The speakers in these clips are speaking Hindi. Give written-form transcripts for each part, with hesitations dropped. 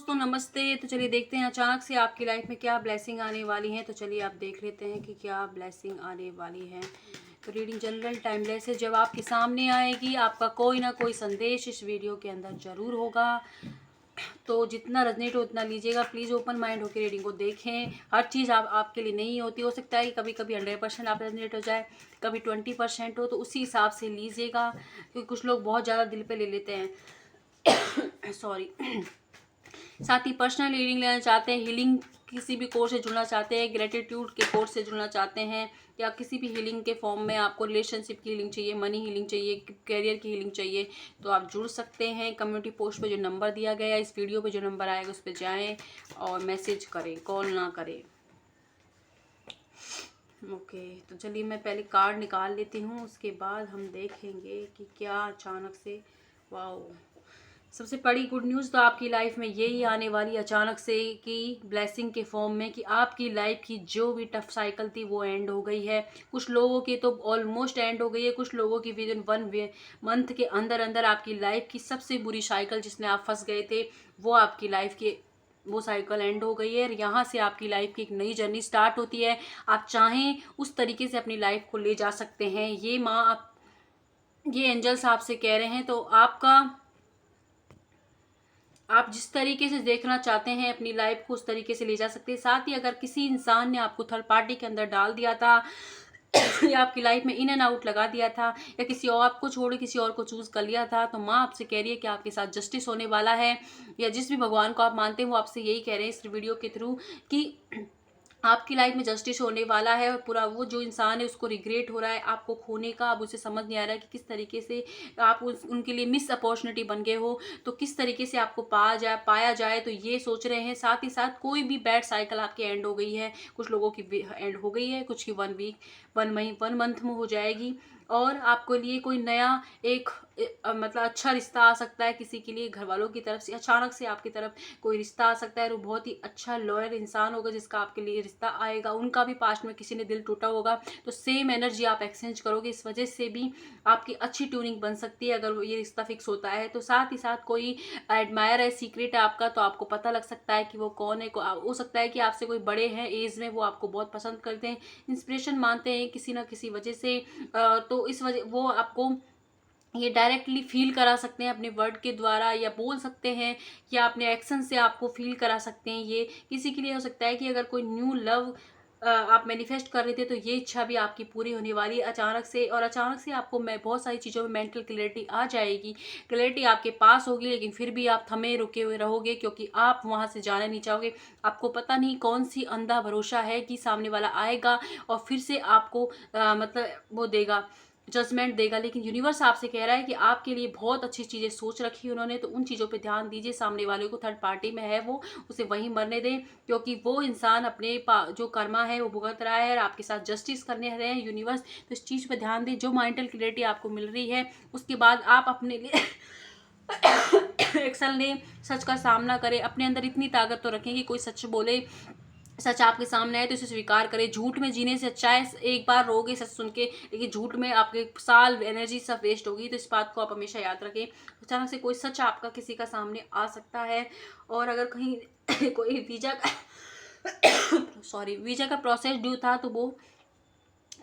दोस्तों नमस्ते। तो चलिए देखते हैं अचानक से आपकी लाइफ में क्या ब्लेसिंग आने वाली है। तो चलिए आप देख लेते हैं कि क्या ब्लेसिंग आने वाली है। तो रीडिंग जनरल टाइमलेस है, जब आपके सामने आएगी आपका कोई ना कोई संदेश इस वीडियो के अंदर जरूर होगा। तो जितना रेजोनेट हो उतना लीजिएगा। प्लीज़ ओपन माइंड होकर रीडिंग को देखें। हर चीज़ आपके लिए नहीं होती, हो सकता है कि कभी कभी 100% आप रेजोनेट हो जाए, कभी 20% हो, तो उसी हिसाब से लीजिएगा, क्योंकि कुछ लोग बहुत ज़्यादा दिल पे ले लेते हैं। सॉरी। साथ ही पर्सनल रीडिंग लेना चाहते हैं, हीलिंग किसी भी कोर्स से जुड़ना चाहते हैं, ग्रेटिट्यूड के कोर्स से जुड़ना चाहते हैं, या किसी भी हीलिंग के फॉर्म में आपको रिलेशनशिप की हीलिंग चाहिए, मनी हीलिंग चाहिए, कैरियर की हीलिंग चाहिए, तो आप जुड़ सकते हैं। कम्युनिटी पोस्ट पे जो नंबर दिया गया है, इस वीडियो पे जो नंबर आएगा उस पर जाएं और मैसेज करें, कॉल ना करें। ओके, तो चलिए मैं पहले कार्ड निकाल लेती हूँ, उसके बाद हम देखेंगे कि क्या अचानक से। वाओ, सबसे बड़ी गुड न्यूज़ तो आपकी लाइफ में यही आने वाली अचानक से कि ब्लेसिंग के फॉर्म में, कि आपकी लाइफ की जो भी टफ साइकिल थी वो एंड हो गई है। कुछ लोगों की तो ऑलमोस्ट एंड हो गई है, कुछ लोगों की विद इन 1 मंथ के अंदर अंदर आपकी लाइफ की सबसे बुरी साइकिल जिसमें आप फंस गए थे वो आपकी लाइफ की वो साइकिल एंड हो गई है। और यहाँ से आपकी लाइफ की एक नई जर्नी स्टार्ट होती है। आप चाहें उस तरीके से अपनी लाइफ को ले जा सकते हैं। ये माँ आप, ये एंजल्स आपसे कह रहे हैं, तो आप जिस तरीके से देखना चाहते हैं अपनी लाइफ को उस तरीके से ले जा सकते हैं। साथ ही अगर किसी इंसान ने आपको थर्ड पार्टी के अंदर डाल दिया था या आपकी लाइफ में इन एंड आउट लगा दिया था, या किसी और को छोड़ किसी और को चूज कर लिया था, तो माँ आपसे कह रही है कि आपके साथ जस्टिस होने वाला है। या जिस भी भगवान को आप मानते हैं वो आपसे यही कह रहे हैं इस वीडियो के थ्रू कि आपकी लाइफ में जस्टिस होने वाला है। और पूरा वो जो इंसान है उसको रिग्रेट हो रहा है आपको खोने का। अब उसे समझ नहीं आ रहा है कि किस तरीके से आप उनके लिए मिस अपॉर्चुनिटी बन गए हो, तो किस तरीके से आपको पाया जाए, तो ये सोच रहे हैं। साथ ही साथ कोई भी बैड साइकिल आपकी एंड हो गई है, कुछ लोगों की एंड हो गई है, कुछ की 1 मंथ में हो जाएगी, और आपको लिए कोई नया एक मतलब अच्छा रिश्ता आ सकता है। किसी के लिए घर वालों की तरफ से अचानक से आपकी तरफ कोई रिश्ता आ सकता है, और वो बहुत ही अच्छा लॉयल इंसान होगा जिसका आपके लिए रिश्ता आएगा। उनका भी पास्ट में किसी ने दिल टूटा होगा, तो सेम एनर्जी आप एक्सचेंज करोगे। इस वजह से भी आपकी अच्छी ट्यूनिंग बन सकती है अगर ये रिश्ता फिक्स होता है। तो साथ ही साथ कोई एडमायर है, सीक्रेट है आपका, तो आपको पता लग सकता है कि वो कौन है। हो सकता है कि आपसे कोई बड़े हैं एज में, वो आपको बहुत पसंद करते हैं, इंस्पिरेशन मानते हैं किसी ना किसी वजह से। तो इस वजह वो आपको ये डायरेक्टली फील करा सकते हैं अपने वर्ड के द्वारा, या बोल सकते हैं, या अपने एक्शन से आपको फील करा सकते हैं। ये किसी के लिए हो सकता है कि अगर कोई न्यू लव आप मैनिफेस्ट कर रहे थे, तो ये इच्छा भी आपकी पूरी होने वाली है अचानक से। और अचानक से आपको मैं बहुत सारी चीज़ों में मेंटल क्लैरिटी आ जाएगी। क्लैरिटी आपके पास होगी, लेकिन फिर भी आप थमे रुके हुए रहोगे, क्योंकि आप वहाँ से जाना नहीं चाहोगे। आपको पता नहीं कौन सी अंधा भरोसा है कि सामने वाला आएगा और फिर से आपको मतलब वो देगा, जजमेंट देगा। लेकिन यूनिवर्स आपसे कह रहा है कि आपके लिए बहुत अच्छी चीज़ें सोच रखी है उन्होंने, तो उन चीज़ों पे ध्यान दीजिए। सामने वाले को थर्ड पार्टी में है वो, उसे वहीं मरने दें, क्योंकि वो इंसान अपने जो कर्मा है वो भुगत रहा है और आपके साथ जस्टिस करने रहे हैं यूनिवर्स। तो इस चीज़ पे ध्यान दें। जो मेंटल क्लैरिटी आपको मिल रही है उसके बाद आप अपने लिए एक्शन लें, सच का सामना करें। अपने अंदर इतनी ताकत तो रखें कि कोई सच बोले, सच आपके सामने है तो इसे स्वीकार करें। झूठ में जीने से अच्छा है, एक बार रोगे सच सुन के, लेकिन झूठ में आपके साल एनर्जी सब वेस्ट होगी। तो इस बात को आप हमेशा याद रखें। अचानक से कोई सच आपका किसी का सामने आ सकता है। और अगर कहीं कोई वीजा का वीजा का प्रोसेस ड्यू था तो वो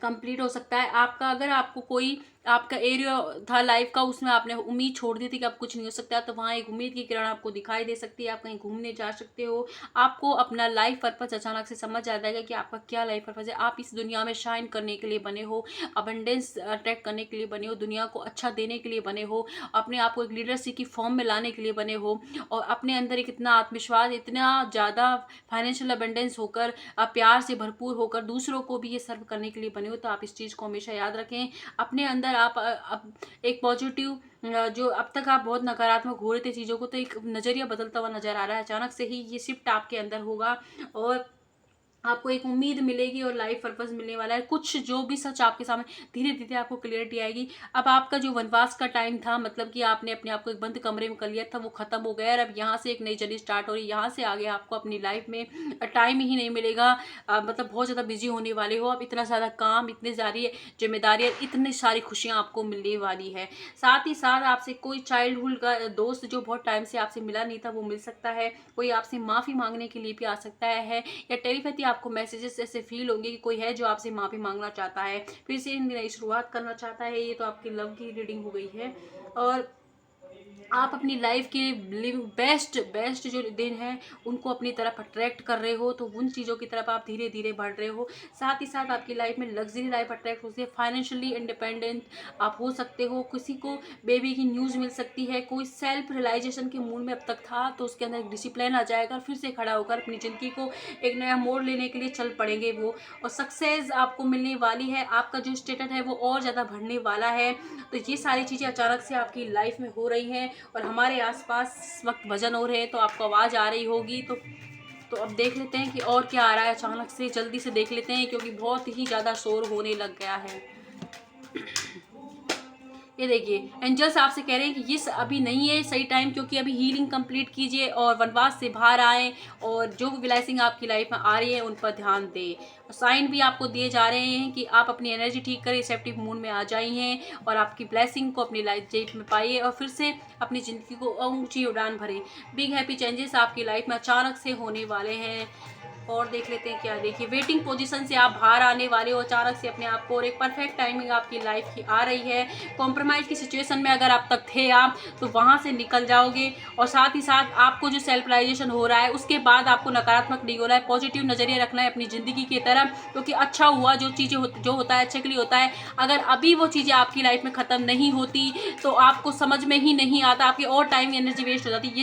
कंप्लीट हो सकता है आपका। अगर आपको कोई आपका एरिया था लाइफ का, उसमें आपने उम्मीद छोड़ दी थी कि अब कुछ नहीं हो सकता, तो वहाँ एक उम्मीद की किरण आपको दिखाई दे सकती है। आप कहीं घूमने जा सकते हो। आपको अपना लाइफ पर्पस अचानक से समझ आ जाएगा कि आपका क्या लाइफ पर्पस है। आप इस दुनिया में शाइन करने के लिए बने हो, अबंडेंस अट्रैक्ट करने के लिए बने हो, दुनिया को अच्छा देने के लिए बने हो, अपने आप को एक लीडरशिप की फॉर्म में लाने के लिए बने हो, और अपने अंदर एक इतना आत्मविश्वास, इतना ज़्यादा फाइनेंशियल अबंडेंस होकर, प्यार से भरपूर होकर दूसरों को भी ये सर्व करने के लिए बने हो। तो आप इस चीज़ को हमेशा याद रखें। अपने अंदर आप एक पॉजिटिव, जो अब तक आप बहुत नकारात्मक हो रहे थे चीज़ों को, तो एक नज़रिया बदलता हुआ नजर आ रहा है। अचानक से ही ये शिफ्ट आपके अंदर होगा, और आपको एक उम्मीद मिलेगी और लाइफ पर्पस मिलने वाला है। कुछ जो भी सच आपके सामने धीरे धीरे आपको क्लियरिटी आएगी। अब आपका जो वनवास का टाइम था, मतलब कि आपने अपने आप को एक बंद कमरे में कर लिया था, वो खत्म हो गया है। और अब यहाँ से एक नई जर्नी स्टार्ट हो रही है। यहाँ से आगे आपको अपनी लाइफ में टाइम ही नहीं मिलेगा। मतलब बहुत ज़्यादा बिजी होने वाले हो। अब इतना ज़्यादा काम, इतनी सारी जिम्मेदारियाँ, इतनी सारी खुशियाँ आपको मिलने वाली है। साथ ही साथ आपसे कोई चाइल्डहुड का दोस्त जो बहुत टाइम से आपसे मिला नहीं था, वो मिल सकता है। कोई आपसे माफ़ी मांगने के लिए भी आ सकता है, या टेलीपैथी आपको मैसेजेस ऐसे फील होंगे कि कोई है जो आपसे माफ़ी मांगना चाहता है, फिर से नई शुरुआत करना चाहता है। ये तो आपकी लव की रीडिंग हो गई है। और आप अपनी लाइफ के लिव बेस्ट बेस्ट जो दिन हैं उनको अपनी तरफ अट्रैक्ट कर रहे हो, तो उन चीज़ों की तरफ आप धीरे धीरे बढ़ रहे हो। साथ ही साथ आपकी लाइफ में लग्जरी लाइफ अट्रैक्ट होती है। फाइनेंशियली इंडिपेंडेंट आप हो सकते हो। किसी को बेबी की न्यूज़ मिल सकती है। कोई सेल्फ रियलाइजेशन के मूड में अब तक था, तो उसके अंदर एक डिसिप्लिन आ जाएगा, फिर से खड़ा होकर अपनी ज़िंदगी को एक नया मोड़ लेने के लिए चल पड़ेंगे वो। और सक्सेस आपको मिलने वाली है। आपका जो स्टेटस है वो और ज़्यादा बढ़ने वाला है। तो ये सारी चीज़ें अचानक से आपकी लाइफ में हो रही हैं। और हमारे आसपास इस वक्त भजन हो रहे हैं, तो आपको आवाज़ आ रही होगी। तो अब देख लेते हैं कि और क्या आ रहा है अचानक से। जल्दी से देख लेते हैं, क्योंकि बहुत ही ज़्यादा शोर होने लग गया है। ये देखिए, एंजल्स आपसे कह रहे हैं कि ये अभी नहीं है सही टाइम, क्योंकि अभी हीलिंग कंप्लीट कीजिए और वनवास से बाहर आए, और जो भी ब्लेसिंग आपकी लाइफ में आ रही है उन पर ध्यान दें। साइन भी आपको दिए जा रहे हैं कि आप अपनी एनर्जी ठीक करें, रिसेप्टिव मूड में आ जाइए, और आपकी ब्लेसिंग को अपनी लाइफ में पाइए, और फिर से अपनी ज़िंदगी को ऊंची उड़ान भरें। बिग हैप्पी चेंजेस आपकी लाइफ में अचानक से होने वाले हैं। और देख लेते हैं क्या। देखिए, वेटिंग पोजीशन से आप बाहर आने वाले हो अचानक से अपने आप को, और एक परफेक्ट टाइमिंग आपकी लाइफ की आ रही है। कॉम्प्रोमाइज़ की सिचुएशन में अगर आप तक थे आप, तो वहाँ से निकल जाओगे। और साथ ही साथ आपको जो सेल्फ रियलाइजेशन हो रहा है, उसके बाद आपको नकारात्मक नहीं होना है, पॉजिटिव नज़रिया रखना है अपनी ज़िंदगी की तरफ, क्योंकि अच्छा हुआ जो चीज़ें जो होता है अच्छे के लिए होता है। अगर अभी वो चीज़ें आपकी लाइफ में ख़त्म नहीं होती, तो आपको समझ में ही नहीं आता, आपकी और टाइम एनर्जी वेस्ट हो जाती है।